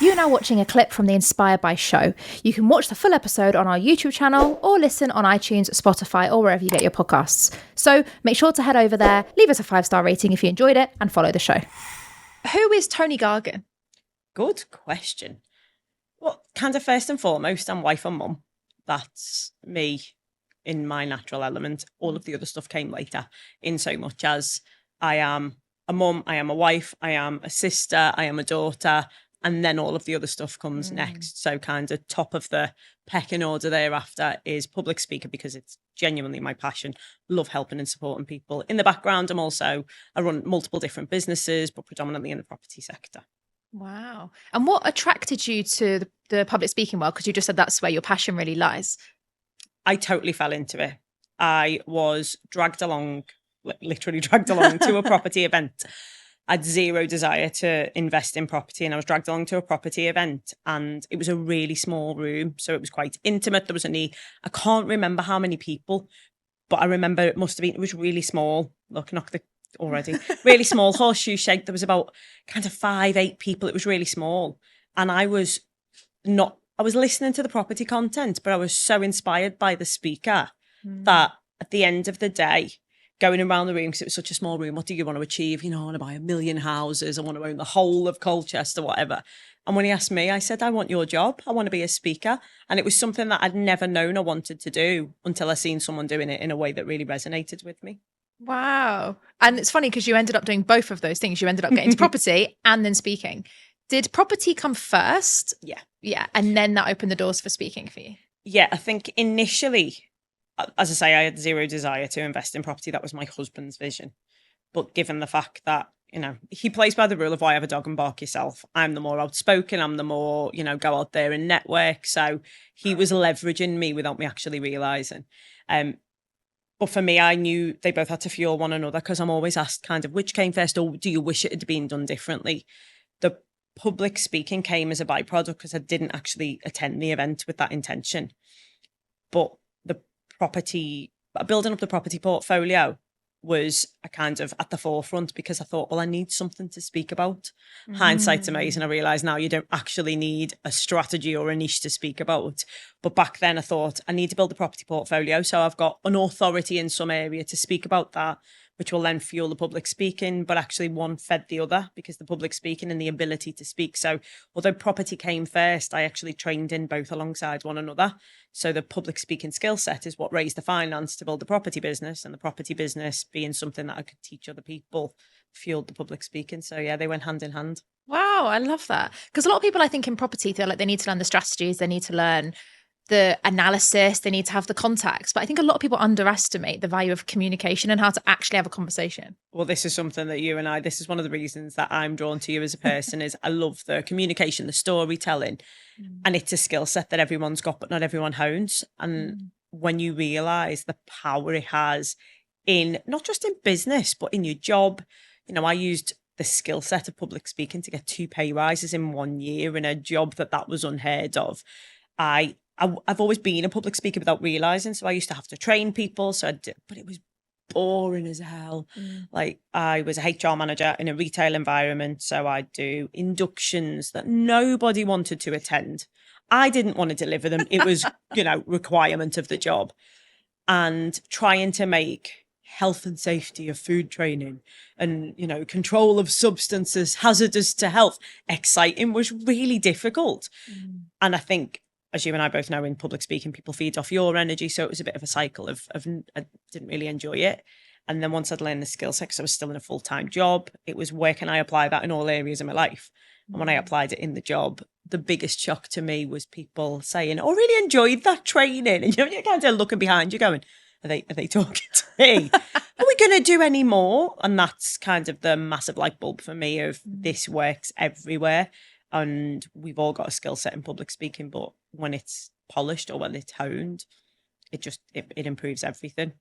You are now watching a clip from the Inspired by show. You can watch the full episode on our YouTube channel or listen on iTunes, Spotify, or wherever you get your podcasts. So make sure to head over there, leave us a 5-star rating if you enjoyed it, and follow the show. Who is Toni Gargan? Good question. Well, kind of first and foremost, I'm wife and mum. That's me in my natural element. All of the other stuff came later, in so much as I am a mum, I am a wife, I am a sister, I am a daughter, and then all of the other stuff comes next. So kind of top of the pecking order thereafter is public speaker, because it's genuinely my passion. Love helping and supporting people. In the background, I run multiple different businesses, but predominantly in the property sector. Wow. And what attracted you to the public speaking world? Because you just said that's where your passion really lies. I totally fell into it. I was literally dragged along to a property event. I had zero desire to invest in property, and I was dragged along to a property event, and it was a really small room. So it was quite intimate. There was I can't remember how many people, but I remember it was really small. Look, already. Really small, horseshoe shaped. There was about kind of 5-8 people. It was really small. And I was listening to the property content, but I was so inspired by the speaker that at the end of the day, going around the room, because it was such a small room, what do you want to achieve? I want to buy 1 million houses. I want to own the whole of Colchester, whatever. And when he asked me, I said, I want your job. I want to be a speaker. And it was something that I'd never known I wanted to do until I seen someone doing it in a way that really resonated with me. Wow. And it's funny because you ended up doing both of those things. You ended up getting to property and then speaking. Did property come first? Yeah. Yeah. And then that opened the doors for speaking for you? Yeah, I think initially, as I say, I had zero desire to invest in property. That was my husband's vision. But given the fact that, he plays by the rule of why have a dog and bark yourself. I'm the more outspoken. I'm the more, go out there and network. So he was leveraging me without me actually realising. But for me, I knew they both had to fuel one another, because I'm always asked kind of which came first, or do you wish it had been done differently? The public speaking came as a byproduct because I didn't actually attend the event with that intention. But building up the property portfolio was a kind of at the forefront, because I thought, well, I need something to speak about. Hindsight's amazing. I realise now you don't actually need a strategy or a niche to speak about. But back then I thought I need to build a property portfolio, so I've got an authority in some area to speak about that, which will then fuel the public speaking. But actually one fed the other, because the public speaking and the ability to speak. So although property came first, I actually trained in both alongside one another. So the public speaking skill set is what raised the finance to build the property business, and the property business being something that I could teach other people fueled the public speaking. So yeah, they went hand in hand. Wow, I love that. Because a lot of people, I think, in property feel like they need to learn the strategies, they need to learn the analysis, they need to have the contacts. But I think a lot of people underestimate the value of communication and how to actually have a conversation. Well, this is something that this is one of the reasons that I'm drawn to you as a person is I love the communication, the storytelling, and it's a skill set that everyone's got, but not everyone hones. And when you realise the power it has in, not just in business, but in your job, I used the skill set of public speaking to get 2 pay rises in 1 year in a job that was unheard of. I've always been a public speaker without realising. So I used to have to train people. But it was boring as hell. Like, I was a HR manager in a retail environment. So I'd do inductions that nobody wanted to attend. I didn't want to deliver them. It was, requirement of the job. And trying to make health and safety of food training and, control of substances hazardous to health exciting was really difficult. And I think, as you and I both know, in public speaking, people feed off your energy. So it was a bit of a cycle of I didn't really enjoy it. And then once I'd learned the skill set, because I was still in a full-time job, it was where can I apply that in all areas of my life? And when I applied it in the job, the biggest shock to me was people saying, oh, really enjoyed that training. And you're kind of looking behind you going, are they talking to me? Are we going to do any more? And that's kind of the massive light bulb for me of this works everywhere. And we've all got a skill set in public speaking, but when it's polished or when it's honed, it improves everything.